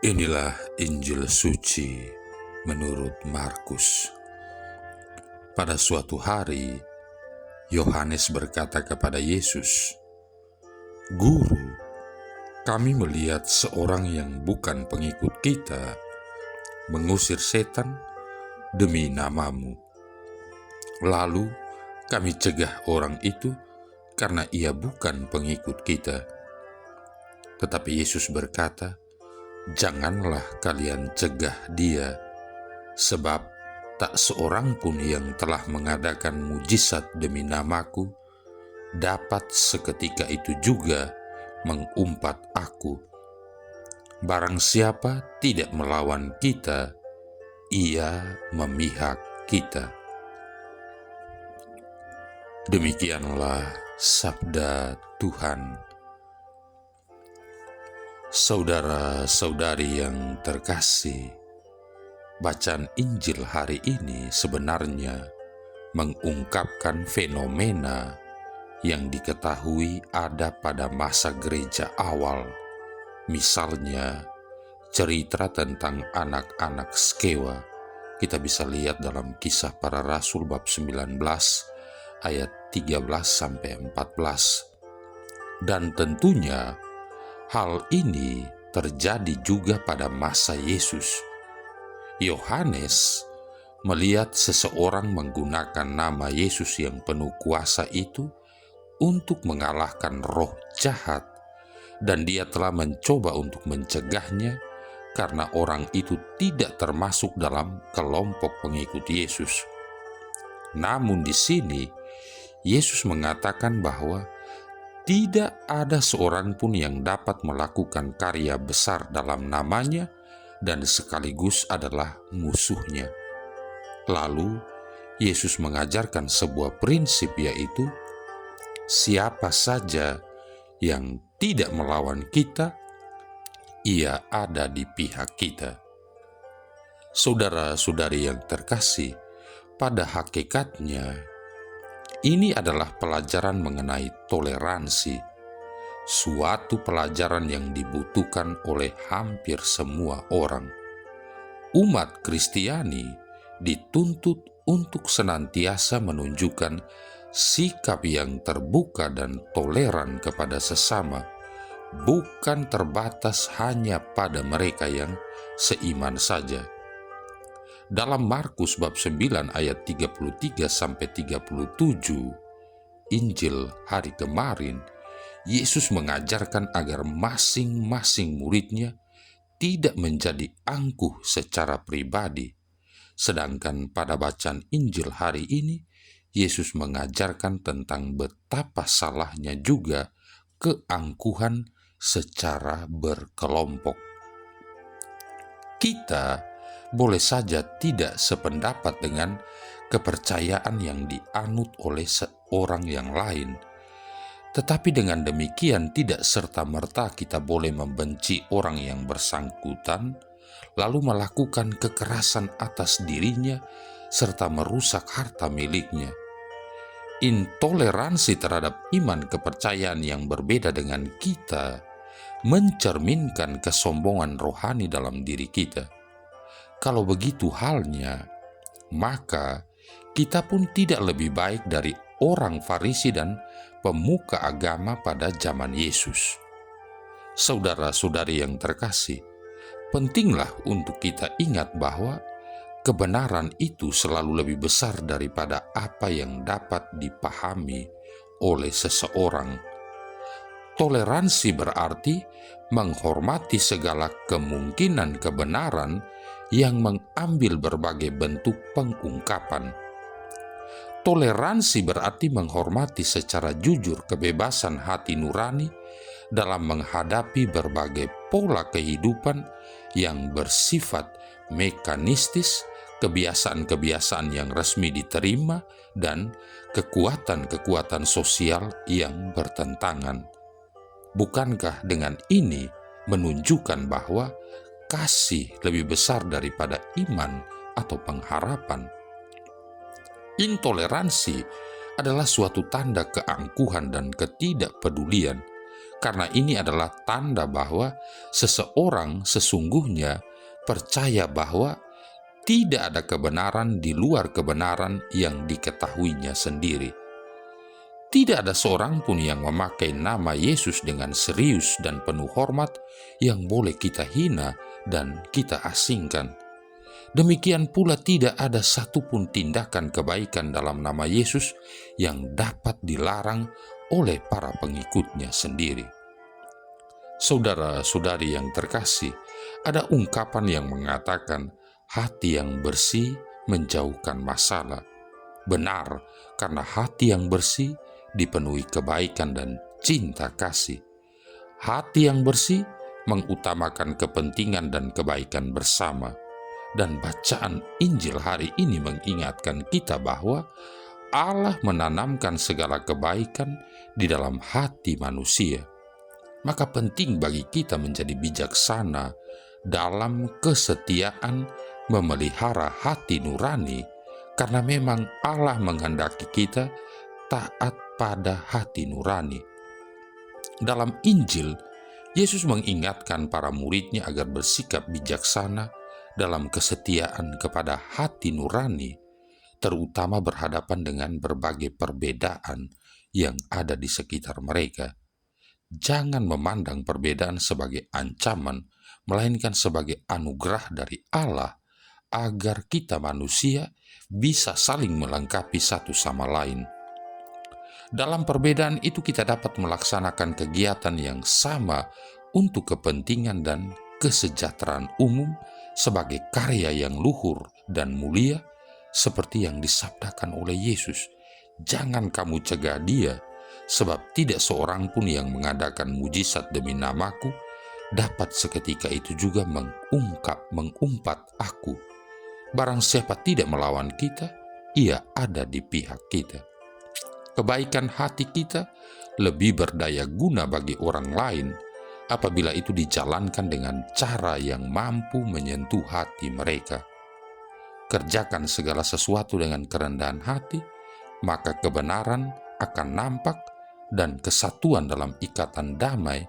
Inilah Injil suci menurut Markus. Pada suatu hari, Yohanes berkata kepada Yesus, "Guru, kami melihat seorang yang bukan pengikut kita mengusir setan demi namamu. Lalu kami cegah orang itu karena ia bukan pengikut kita." Tetapi Yesus berkata, "Janganlah kalian cegah dia, sebab tak seorang pun yang telah mengadakan mujizat demi namaku dapat seketika itu juga mengumpat aku. Barang siapa tidak melawan kita, ia memihak kita." Demikianlah sabda Tuhan. Saudara-saudari yang terkasih, bacaan Injil hari ini sebenarnya mengungkapkan fenomena yang diketahui ada pada masa gereja awal. Misalnya, cerita tentang anak-anak Skewa. Kita bisa lihat dalam Kisah Para Rasul bab 19 ayat 13-14. Dan tentunya hal ini terjadi juga pada masa Yesus. Yohanes melihat seseorang menggunakan nama Yesus yang penuh kuasa itu untuk mengalahkan roh jahat, dan dia telah mencoba untuk mencegahnya karena orang itu tidak termasuk dalam kelompok pengikut Yesus. Namun di sini Yesus mengatakan bahwa tidak ada seorang pun yang dapat melakukan karya besar dalam namanya dan sekaligus adalah musuhnya. Lalu, Yesus mengajarkan sebuah prinsip, yaitu siapa saja yang tidak melawan kita, ia ada di pihak kita. Saudara-saudari yang terkasih, pada hakikatnya, ini adalah pelajaran mengenai toleransi, suatu pelajaran yang dibutuhkan oleh hampir semua orang. Umat Kristiani dituntut untuk senantiasa menunjukkan sikap yang terbuka dan toleran kepada sesama, bukan terbatas hanya pada mereka yang seiman saja. Dalam Markus bab 9 ayat 33-37, Injil hari kemarin, Yesus mengajarkan agar masing-masing muridnya tidak menjadi angkuh secara pribadi. Sedangkan pada bacaan Injil hari ini, Yesus mengajarkan tentang betapa salahnya juga keangkuhan secara berkelompok. Kita boleh saja tidak sependapat dengan kepercayaan yang dianut oleh seorang yang lain. Tetapi dengan demikian tidak serta-merta kita boleh membenci orang yang bersangkutan, lalu melakukan kekerasan atas dirinya, serta merusak harta miliknya. Intoleransi terhadap iman kepercayaan yang berbeda dengan kita mencerminkan kesombongan rohani dalam diri kita. Kalau begitu halnya, maka kita pun tidak lebih baik dari orang Farisi dan pemuka agama pada zaman Yesus. Saudara-saudari yang terkasih, pentinglah untuk kita ingat bahwa kebenaran itu selalu lebih besar daripada apa yang dapat dipahami oleh seseorang. Toleransi berarti menghormati segala kemungkinan kebenaran yang mengambil berbagai bentuk pengungkapan. Toleransi berarti menghormati secara jujur kebebasan hati nurani dalam menghadapi berbagai pola kehidupan yang bersifat mekanistis, kebiasaan-kebiasaan yang resmi diterima, dan kekuatan-kekuatan sosial yang bertentangan. Bukankah dengan ini menunjukkan bahwa kasih lebih besar daripada iman atau pengharapan? Intoleransi adalah suatu tanda keangkuhan dan ketidakpedulian, karena ini adalah tanda bahwa seseorang sesungguhnya percaya bahwa tidak ada kebenaran di luar kebenaran yang diketahuinya sendiri. Tidak ada seorang pun yang memakai nama Yesus dengan serius dan penuh hormat yang boleh kita hina dan kita asingkan. Demikian pula tidak ada satupun tindakan kebaikan dalam nama Yesus yang dapat dilarang oleh para pengikutnya sendiri. Saudara-saudari yang terkasih, ada ungkapan yang mengatakan hati yang bersih menjauhkan masalah. Benar, karena hati yang bersih dipenuhi kebaikan dan cinta kasih. Hati yang bersih mengutamakan kepentingan dan kebaikan bersama. Dan bacaan Injil hari ini mengingatkan kita bahwa Allah menanamkan segala kebaikan di dalam hati manusia. Maka penting bagi kita menjadi bijaksana dalam kesetiaan memelihara hati nurani, karena memang Allah menghendaki kita taat pada hati nurani. Dalam Injil, Yesus mengingatkan para muridnya agar bersikap bijaksana dalam kesetiaan kepada hati nurani, terutama berhadapan dengan berbagai perbedaan yang ada di sekitar mereka. Jangan memandang perbedaan sebagai ancaman, melainkan sebagai anugerah dari Allah agar kita manusia bisa saling melengkapi satu sama lain. Dalam perbedaan itu kita dapat melaksanakan kegiatan yang sama untuk kepentingan dan kesejahteraan umum sebagai karya yang luhur dan mulia, seperti yang disabdakan oleh Yesus. Jangan kamu cegah dia, sebab tidak seorang pun yang mengadakan mujizat demi namaku dapat seketika itu juga mengumpat aku. Barang siapa tidak melawan kita, ia ada di pihak kita. Kebaikan hati kita lebih berdaya guna bagi orang lain apabila itu dijalankan dengan cara yang mampu menyentuh hati mereka. Kerjakan segala sesuatu dengan kerendahan hati, maka kebenaran akan nampak dan kesatuan dalam ikatan damai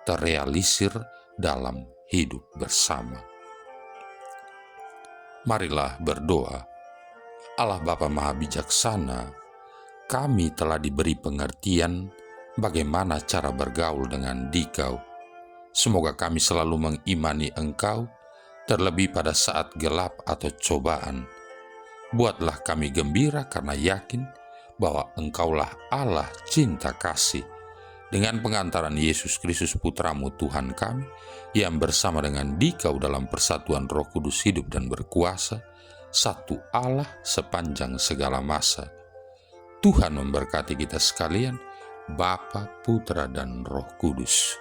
terrealisir dalam hidup bersama. Marilah berdoa. Allah Bapa Maha Bijaksana, kami telah diberi pengertian bagaimana cara bergaul dengan Dikau. Semoga kami selalu mengimani Engkau, terlebih pada saat gelap atau cobaan. Buatlah kami gembira karena yakin bahwa Engkaulah Allah cinta kasih. Dengan pengantaran Yesus Kristus Putramu Tuhan kami, yang bersama dengan Dikau dalam persatuan Roh Kudus hidup dan berkuasa, satu Allah sepanjang segala masa. Tuhan memberkati kita sekalian, Bapa, Putra, dan Roh Kudus.